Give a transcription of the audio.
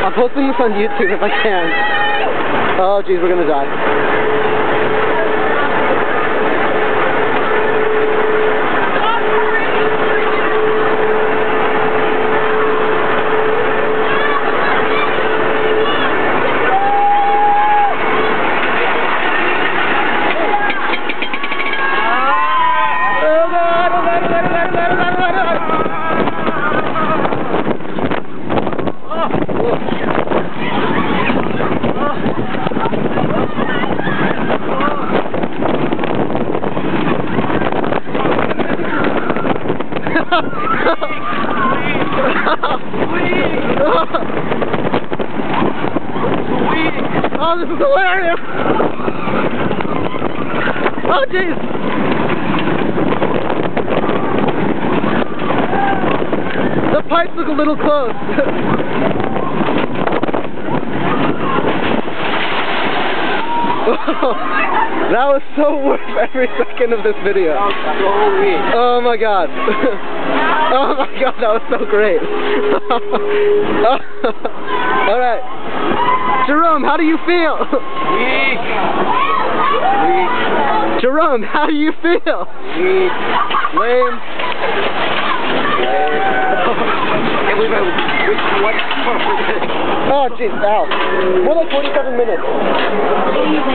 I'm posting this on YouTube if I can. Oh jeez, we're gonna die. Oh, this is hilarious! Oh, jeez! The pipes look a little close. That was so worth every second of this video. That was so weird. Oh my god. Oh my god, that was so great. Alright. Jerome, how do you feel? Weak. Jerome, how do you feel? Weak. Lame. Can't believe I what? Oh jeez, ow. More like 47 minutes.